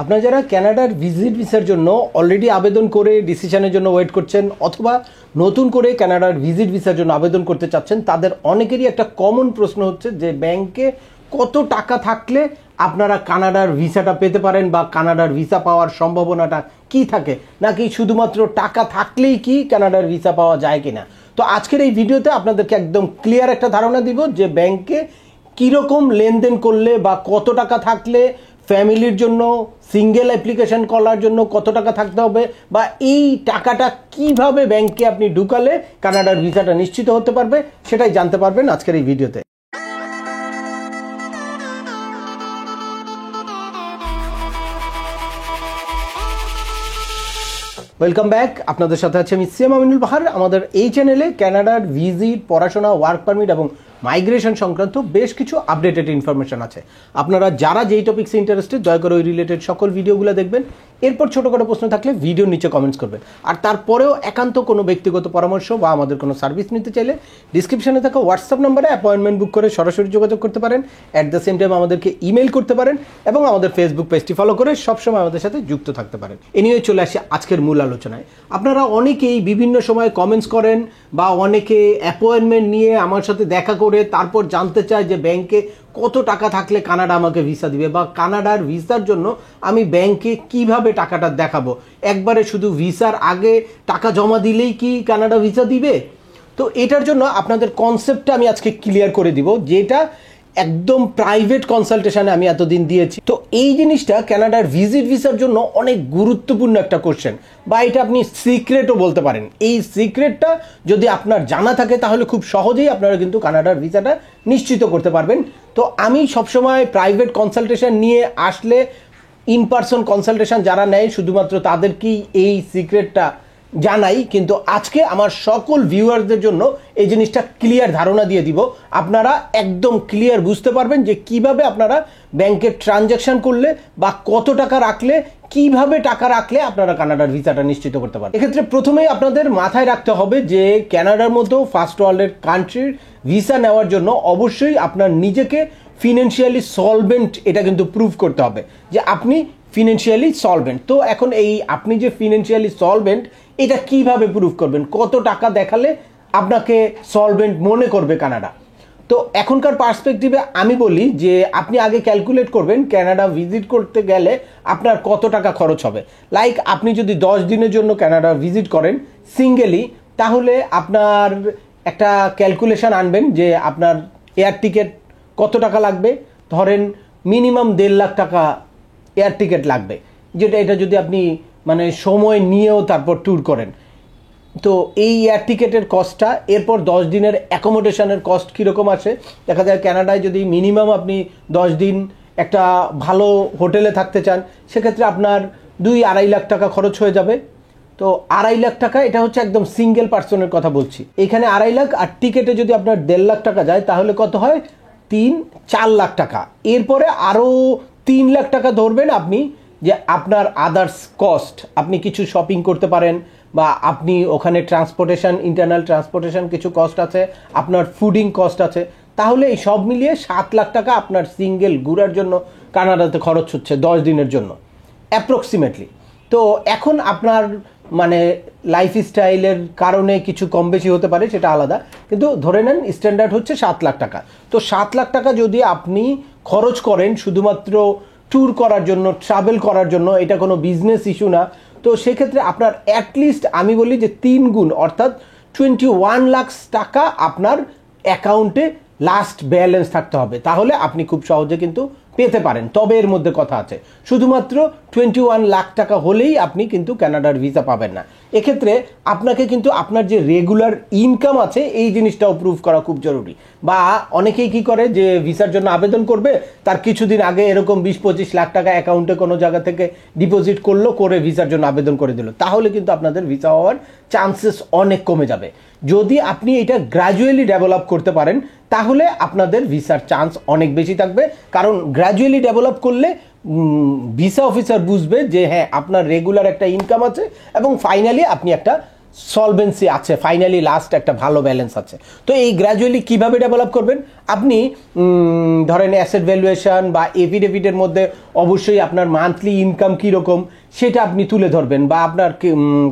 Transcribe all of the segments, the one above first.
আপনারা যারা কানাডার ভিজিট ভিসার জন্য অলরেডি আবেদন করে ডিসিশনের জন্য ওয়েট করছেন অথবা নতুন করে কানাডার ভিজিট ভিসার জন্য আবেদন করতে চাচ্ছেন, তাদের অনেকেরই একটা কমন প্রশ্ন হচ্ছে যে ব্যাংকে কত টাকা থাকলে আপনারা কানাডার ভিসাটা পেতে পারেন বা কানাডার ভিসা পাওয়ার সম্ভাবনাটা কি থাকে, নাকি শুধুমাত্র টাকা থাকলেই কি কানাডার ভিসা পাওয়া যায় কিনা। তো আজকের এই ভিডিওতে আপনাদেরকে একদম ক্লিয়ার একটা ধারণা দিব যে ব্যাংকে কীরকম লেনদেন করলে বা কত টাকা থাকলে ফ্যামিলির জন্য সিঙ্গেল অ্যাপ্লিকেশন করার জন্য কত টাকা থাকতে হবে, বা এই টাকাটা কিভাবে ব্যাংকে আপনি ঢুকালে কানাডার ভিসাটা নিশ্চিত হতে পারবে, সেটাই জানতে পারবেন আজকের এই ভিডিওতে। ওয়েলকাম ব্যাক, আপনাদের সাথে আছে আমি সিএম আমিনুল বাহার। আমাদের এই চ্যানেলে কানাডার ভিজিট, পড়াশোনা, ওয়ার্ক পারমিট এবং মাইগ্রেশন সংক্রান্ত বেশ কিছু আপডেটেড ইনফরমেশন আছে। আপনারা যারা যেই টপিক্সে ইন্টারেস্টেড দয়া করে ওই রিলেটেড সকল ভিডিওগুলো দেখবেন। এরপর ছোটোখাটো প্রশ্ন থাকলে ভিডিওর নিচে কমেন্টস করবেন। আর তারপরেও একান্ত কোনো ব্যক্তিগত পরামর্শ বা আমাদের কোনো সার্ভিস নিতে চাইলে ডিসক্রিপশনে থাকা হোয়াটসঅ্যাপ নম্বরে অ্যাপয়েন্টমেন্ট বুক করে সরাসরি যোগাযোগ করতে পারেন। অ্যাট দ্য সেম টাইম আমাদেরকে ইমেল করতে পারেন এবং আমাদের ফেসবুক পেজটি ফলো করে সবসময় আমাদের সাথে যুক্ত থাকতে পারেন। এ নিয়ে চলে আসি আজকের মূল আলোচনায়। আপনারা অনেকেই বিভিন্ন সময় কমেন্টস করেন বা অনেকে অ্যাপয়েন্টমেন্ট নিয়ে আমার সাথে দেখা করে তারপর জানতে চায় যে ব্যাংকে কত টাকা থাকলে কানাডা আমাকে ভিসা দিবে, বা কানাডার ভিসার জন্য আমি ব্যাংকে কিভাবে টাকাটা দেখাবো। একবারে শুধু ভিসার আগে টাকা জমা দিলেই কি কানাডা ভিসা দিবে? তো এটার জন্য আপনাদের কনসেপ্টটা আমি আজকে ক্লিয়ার করে দিব, যেটা একদম প্রাইভেট কনসালটেশনে আমি এতদিন দিয়েছি। তো এই জিনিসটা কানাডার ভিজিট ভিসার জন্য অনেক গুরুত্বপূর্ণ একটা কোশ্চেন, বা এটা আপনি সিক্রেটও বলতে পারেন। এই সিক্রেটটা যদি আপনার জানা থাকে তাহলে খুব সহজেই আপনারা কিন্তু কানাডার ভিসাটা নিশ্চিত করতে পারবেন। তো আমি সবসময় প্রাইভেট কনসালটেশন নিয়ে আসলে ইন পার্সন কনসালটেশন যারা নেয় শুধুমাত্র তাদেরকেই এই সিক্রেটটা জানাই, কিন্তু আজকে আমার সকল ভিউয়ারদের জন্য এই জিনিসটা ক্লিয়ার ধারণা দিয়ে দিব। আপনারা একদম ক্লিয়ার বুঝতে পারবেন যে কিভাবে আপনারা ব্যাংকের ট্রানজ্যাকশন করলে বা কত টাকা রাখলে, কিভাবে টাকা রাখলে আপনারা কানাডার ভিসাটা নিশ্চিত করতে পারেন। এক্ষেত্রে প্রথমেই আপনাদের মাথায় রাখতে হবে যে কানাডার মতো ফার্স্ট ওয়ার্ল্ডের কান্ট্রির ভিসা নেওয়ার জন্য অবশ্যই আপনার নিজেকে ফিনান্সিয়ালি সলভেন্ট এটা কিন্তু প্রুভ করতে হবে যে আপনি ফিনান্সিয়ালি সলভেন্ট। তো এখন এই আপনি যে ফিনান্সিয়ালি সলভেন্ট এটা কিভাবে প্রুভ করবেন, কত টাকা দেখালে আপনাকে সলভেন্ট মনে করবে কানাডা। তো এখনকার পার্সপেক্টিভে আমি বলি যে আপনি আগে ক্যালকুলেট করবেন কানাডা ভিজিট করতে গেলে আপনার কত টাকা খরচ হবে। লাইক আপনি যদি 10 দিনের জন্য কানাডা ভিজিট করেন সিঙ্গেলি, তাহলে আপনার একটা ক্যালকুলেশন আনবেন যে আপনার এয়ার টিকিট কত টাকা লাগবে। ধরেন মিনিমাম 1.5 লাখ টাকা এয়ার টিকিট লাগবে, যেটা এটা যদি আপনি মানে সময় নিয়েও তারপর ট্যুর করেন। তো এই এয়ার টিকিটের কস্টটা, এরপর 10 দিনের অ্যাকোমোডেশনের কস্ট কীরকম আসে দেখা যায়। কানাডায় যদি মিনিমাম আপনি 10 দিন একটা ভালো হোটেলে থাকতে চান, সেক্ষেত্রে আপনার 2-2.5 লাখ টাকা খরচ হয়ে যাবে। তো 2.5 লাখ টাকা, এটা হচ্ছে একদম সিঙ্গেল পার্সনের কথা বলছি। এখানে 2.5 লাখ, আর টিকিটে যদি আপনার 1.5 লাখ টাকা যায় তাহলে কত হয়? 3-4 লাখ টাকা। এরপরে আরও 3 লাখ টাকা ধরবেন আপনি যে আপনার আদার্স কস্ট, আপনি কিছু শপিং করতে পারেন, বা আপনি ওখানে ট্রান্সপোর্টেশন, ইন্টারনাল ট্রান্সপোর্টেশন কিছু কস্ট আছে, আপনার ফুডিং কস্ট আছে। তাহলে এই সব মিলিয়ে 7 লাখ টাকা আপনার সিঙ্গেল ঘোরার জন্য কানাডাতে খরচ হচ্ছে 10 দিনের জন্য অ্যাপ্রক্সিমেটলি। তো এখন আপনার মানে লাইফস্টাইলের কারণে কিছু কম বেশি হতে পারে, সেটা আলাদা, কিন্তু ধরে নেন স্ট্যান্ডার্ড হচ্ছে 7 লাখ টাকা। তো 7 লাখ টাকা যদি আপনি খরচ করেন শুধুমাত্র ট্যুর করার জন্য, ট্রাভেল করার জন্য, এটা কোনো বিজনেস ইস্যু না, তো সেক্ষেত্রে আপনার অ্যাটলিস্ট আমি বলি যে 3 গুণ অর্থাৎ 21 লাখ টাকা আপনার অ্যাকাউন্টে লাস্ট ব্যালেন্স থাকতে হবে। তাহলে আপনি খুব সহজে কিন্তু পেতে পারেন। তবে এর মধ্যে কথা আছে, শুধুমাত্র 21 লাখ টাকা হলেই আপনি কিন্তু কানাডার ভিসা পাবেন না। এক্ষেত্রে আপনাকে কিন্তু আপনার যে রেগুলার ইনকাম আছে এই জিনিসটাও প্রুভ করা খুব জরুরি। বা অনেকেই কি করে যে ভিসার জন্য আবেদন করবে, তার কিছুদিন আগে এরকম 20-25 লাখ টাকা অ্যাকাউন্টে কোনো জায়গা থেকে ডিপোজিট করলো, করে ভিসার জন্য আবেদন করে দিল, তাহলে কিন্তু আপনাদের ভিসা হওয়ার চান্সেস অনেক কমে যাবে। যদি আপনি এটা গ্র্যাজুয়ালি ডেভেলপ করতে পারেন তাহলে আপনাদের ভিসার চান্স অনেক বেশি থাকবে। কারণ গ্র্যাজুয়ালি ডেভেলপ করলে ভিসা অফিসার বুঝবে যে হ্যাঁ আপনার রেগুলার একটা ইনকাম আছে এবং ফাইনালি আপনি একটা সলভেন্সি আছে, ফাইনালি লাস্ট একটা ভালো ব্যালেন্স আছে। তো এই গ্র্যাজুয়ালি কিভাবে ডেভেলপ করবেন, আপনি ধরেন অ্যাসেট ভ্যালুয়েশন বা এফিডেভিটের মধ্যে অবশ্যই আপনার মান্থলি ইনকাম কীরকম সেটা আপনি তুলে ধরবেন, বা আপনার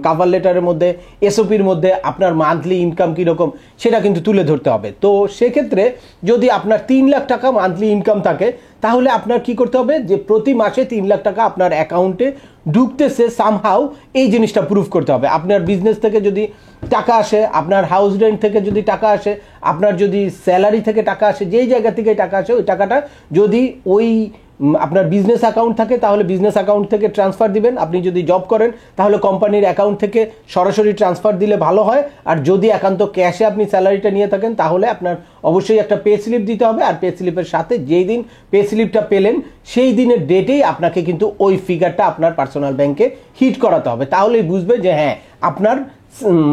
কাভার লেটারের মধ্যে এসওপির মধ্যে আপনার মান্থলি ইনকাম কীরকম সেটা কিন্তু তুলে ধরতে হবে। তো সেক্ষেত্রে যদি আপনার 3 লাখ টাকা মান্থলি ইনকাম থাকে, তাহলে আপনার কি করতে হবে যে প্রতি মাসে 3 লাখ টাকা আপনার অ্যাকাউন্টে ঢুকতেছে সামহাউ, এই জিনিসটা প্রুফ করতে হবে। আপনার বিজনেস থেকে যদি টাকা আসে, আপনার হাউস রেন্ট থেকে যদি টাকা আসে, আপনার যদি স্যালারি থেকে টাকা আসে, যেই জায়গা থেকে টাকা আসে, ওই টাকাটা যদি ওই আপনার বিজনেস অ্যাকাউন্ট থাকে তাহলে বিজনেস অ্যাকাউন্ট থেকে ট্রান্সফার দিবেন। আপনি যদি জব করেন তাহলে কোম্পানির অ্যাকাউন্ট থেকে সরাসরি ট্রান্সফার দিলে ভালো হয়। আর যদি একান্ত ক্যাশে আপনি স্যালারিটা নিয়ে থাকেন তাহলে আপনার অবশ্যই একটা পে স্লিপ দিতে হবে। আর পে স্লিপের সাথে যেই দিন পে স্লিপটা পেলেন সেই দিনের ডেটেই আপনাকে কিন্তু ওই ফিগারটা আপনার পার্সোনাল ব্যাংকে হিট করাতে হবে। তাহলেই বুঝবে যে হ্যাঁ আপনার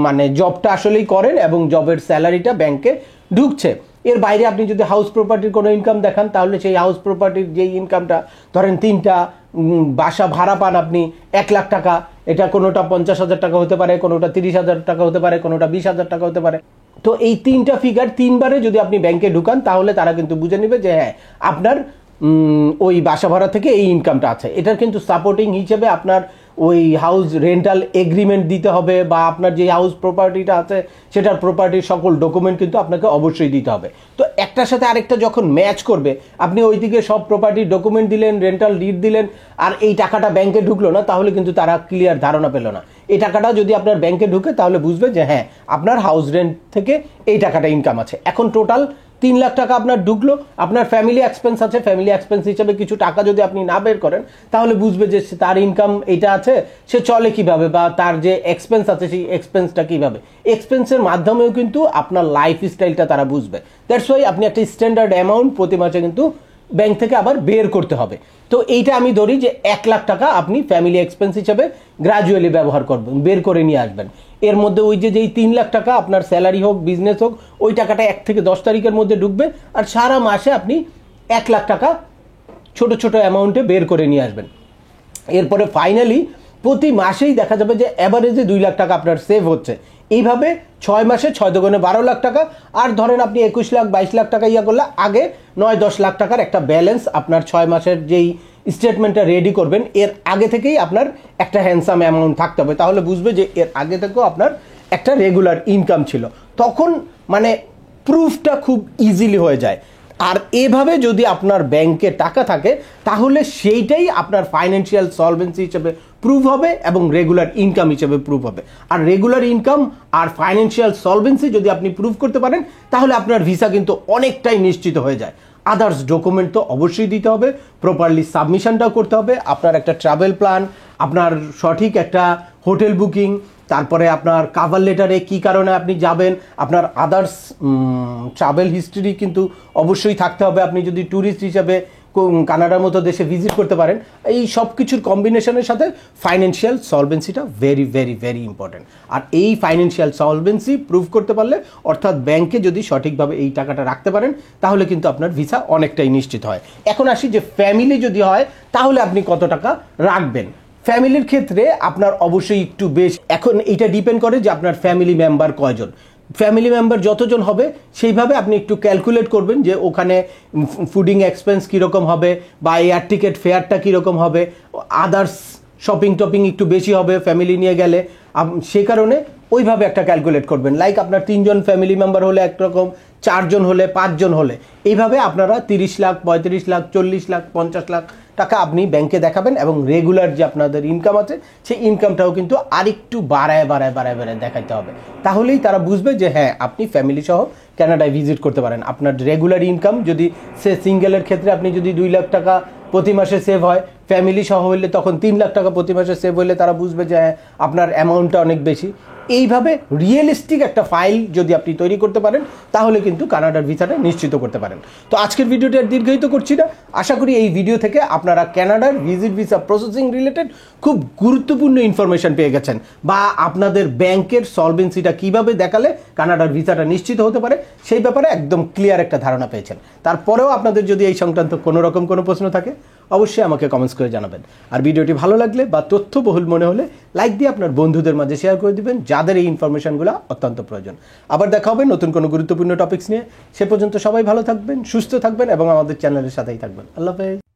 মানে জবটা আসলেই করেন এবং জবের স্যালারিটা ব্যাংকে ঢুকছে। এর বাইরে আপনি যদি হাউস প্রপার্টির কোনো ইনকাম দেখান তাহলে সেই হাউস প্রপার্টির যেই ইনকামটা, ধরেন 3টা বাসা ভাড়া পান আপনি 1 লাখ টাকা, এটা কোনোটা 50,000 টাকা হতে পারে, কোনোটা 30,000 টাকা হতে পারে, কোনোটা 20,000 টাকা হতে পারে। তো এই 3টা ফিগার 3বারে যদি আপনি ব্যাংকে ঢুকান তাহলে তারা কিন্তু বুঝে নেবে যে হ্যাঁ আপনার ওই বাসা ভাড়া থেকে এই ইনকামটা আছে। এটার কিন্তু সাপোর্টিং হিসেবে আপনার ওই হাউস রেন্টাল এগ্রিমেন্ট দিতে হবে, বা আপনার যে হাউস প্রপার্টিটা আছে সেটার প্রপার্টির সকল ডকুমেন্ট কিন্তু আপনাকে অবশ্যই দিতে হবে। তো একটার সাথে আরেকটা যখন ম্যাচ করবে, আপনি ওইদিকে সব প্রপার্টির ডকুমেন্ট দিলেন, রেন্টাল ডিড দিলেন, আর এই টাকাটা ব্যাংকে ঢুকলো না, তাহলে কিন্তু তারা ক্লিয়ার ধারণা পেল না। এই টাকাটা যদি আপনার ব্যাংকে ঢুকে তাহলে বুঝবে যে হ্যাঁ আপনার হাউস রেন্ট থেকে এই টাকাটা ইনকাম আছে। এখন টোটাল 3 লাখ টাকা আপনার ঢুকলো, আপনার ফ্যামিলি এক্সপেন্স আছে, ফ্যামিলি এক্সপেন্স হিসেবে কিছু টাকা যদি আপনি না বের করেন তাহলে বুঝবে যে তার ইনকাম এইটা আছে, সে চলে কিভাবে, বা তার যে এক্সপেন্স আছে সেই এক্সপেন্সটা কিভাবে। এক্সপেন্সের মাধ্যমেও কিন্তু আপনার লাইফ স্টাইলটা তারা বুঝবে। দ্যাটস ওয়াই আপনি একটা স্ট্যান্ডার্ড অ্যামাউন্ট প্রতি মাসে কিন্তু ব্যাংক থেকে আবার বের করতে হবে। তো এইটা আমি ধরি যে 1 লাখ টাকা আপনি ফ্যামিলি এক্সপেন্স হিসেবে গ্র্যাজুয়ালি ব্যবহার করবেন, বের করে নিয়ে আসবেন। এর মধ্যে ওই যেই 3 লাখ টাকা আপনার স্যালারি হোক, বিজনেস হোক, ওই টাকাটা 1 থেকে 10 তারিখের মধ্যে ঢুকবে, আর সারা মাসে আপনি 1 লাখ টাকা ছোট ছোট অ্যামাউন্টে বের করে নিয়ে আসবেন। এরপরে ফাইনালি প্রতি মাসেই দেখা যাবে যে অ্যাভারেজে 2 লাখ টাকা আপনার সেভ হচ্ছে। এইভাবে 6 মাসে 6 দুগুণে 12 লাখ টাকা, আর ধরেন আপনি 21 লাখ 22 লাখ টাকা করলে আগে 9-10 লাখ টাকার একটা ব্যালেন্স আপনার 6 মাসের যেই স্টেটমেন্টটা রেডি করবেন এর আগে থেকেই আপনার একটা হ্যান্ডসাম অ্যামাউন্ট থাকতে হবে। তাহলে বুঝবে যে এর আগে থেকেও আপনার একটা রেগুলার ইনকাম ছিল, তখন মানে প্রুফটা খুব ইজিলি হয়ে যায়। আর এভাবে যদি আপনার ব্যাংকে টাকা থাকে তাহলে সেইটাই আপনার ফাইন্যান্সিয়াল সলভেন্সি হিসেবে প্রুভ হবে এবং রেগুলার ইনকাম হিসেবে প্রুভ হবে। আর রেগুলার ইনকাম আর ফাইন্যান্সিয়াল সলভেন্সি যদি আপনি প্রুভ করতে পারেন তাহলে আপনার ভিসা কিন্তু অনেকটাই নিশ্চিত হয়ে যায়। আদার্স ডকুমেন্ট তো অবশ্যই দিতে হবে, প্রপারলি সাবমিশনটাও করতে হবে, আপনার একটা ট্রাভেল প্ল্যান, আপনার সঠিক একটা হোটেল বুকিং, তারপরে আপনার কাভার লেটারে কী কারণে আপনি যাবেন, আপনার আদার্স ট্রাভেল হিস্ট্রি কিন্তু অবশ্যই থাকতে হবে। আপনি যদি ট্যুরিস্ট হিসাবে কানাডার মতো দেশে ভিজিট করতে পারেন, এই সব কিছুর কম্বিনেশনের সাথে ফাইন্যান্সিয়াল সলভেন্সিটা ভেরি ভেরি ভেরি ইম্পর্টেন্ট। আর এই ফাইন্যান্সিয়াল সলভেন্সি প্রুভ করতে পারলে, অর্থাৎ ব্যাংকে যদি সঠিকভাবে এই টাকাটা রাখতে পারেন তাহলে কিন্তু আপনার ভিসা অনেকটাই নিশ্চিত হয়। এখন আসি যে ফ্যামিলি যদি হয় তাহলে আপনি কত টাকা রাখবেন। ফ্যামিলির ক্ষেত্রে আপনার অবশ্যই একটু বেশ, এখন এটা ডিপেন্ড করে যে আপনার ফ্যামিলি মেম্বার কয়জন। ফ্যামিলি মেম্বার যতজন হবে সেইভাবে আপনি একটু ক্যালকুলেট করবেন যে ওখানে ফুডিং এক্সপেন্স কীরকম হবে, বা এয়ার টিকিট ফেয়ারটা কীরকম হবে, আদার্স শপিং টপিং একটু বেশি হবে ফ্যামিলি নিয়ে গেলে, সে কারণে ওইভাবে একটা ক্যালকুলেট করবেন। লাইক আপনার 3 জন ফ্যামিলি মেম্বার হলে একরকম, 4 জন হলে, 5 জন হলে, এইভাবে আপনারা 30 লাখ 35 লাখ 40 লাখ 50 লাখ টাকা আপনি ব্যাংকে দেখাবেন এবং রেগুলার যে আপনাদের ইনকাম আছে সেই ইনকামটাও কিন্তু আরেকটু বাড়ায় দেখাইতে হবে। তাহলেই তারা বুঝবে যে হ্যাঁ আপনি ফ্যামিলি সহ কানাডায় ভিজিট করতে পারেন। আপনার রেগুলার ইনকাম যদি সে সিঙ্গেলের ক্ষেত্রে আপনি যদি 2 লাখ টাকা প্রতি মাসে সেভ হয়, ফ্যামিলি সহ হইলে তখন 3 লাখ টাকা প্রতি মাসে সেভ হইলে তারা বুঝবে যে হ্যাঁ আপনার অ্যামাউন্টটা অনেক বেশি। এইভাবে রিয়েলিস্টিক একটা ফাইল যদি আপনি তৈরি করতে পারেন তাহলে কিন্তু কানাডার ভিসাটা নিশ্চিত করতে পারেন। তো আজকের ভিডিওটা দীর্ঘায়িত করছি না, আশা করি এই ভিডিও থেকে আপনারা কানাডার ভিজিট ভিসা প্রসেসিং রিলেটেড খুব গুরুত্বপূর্ণ ইনফরমেশন পেয়ে গেছেন, বা আপনাদের ব্যাংকের সলভেন্সিটা কিভাবে দেখালে কানাডার ভিসাটা নিশ্চিত হতে পারে সেই ব্যাপারে একদম ক্লিয়ার একটা ধারণা পেয়েছেন। তারপরেও আপনাদের যদি এই সংক্রান্ত কোনো রকম কোনো প্রশ্ন থাকে অবশ্যই আমাকে কমেন্টস করে জানাবেন। আর ভিডিওটি ভালো লাগলে বা তথ্যবহুল মনে হলে লাইক দিয়ে আপনার বন্ধুদের মাঝে শেয়ার করে দিবেন যাদের এই ইনফরমেশনগুলো অত্যন্ত প্রয়োজন। আবার দেখা হবে নতুন কোনো গুরুত্বপূর্ণ টপিকস নিয়ে। সে পর্যন্ত সবাই ভালো থাকবেন, সুস্থ থাকবেন এবং আমাদের চ্যানেলের সাথেই থাকবেন। আল্লাহ হাফেজ।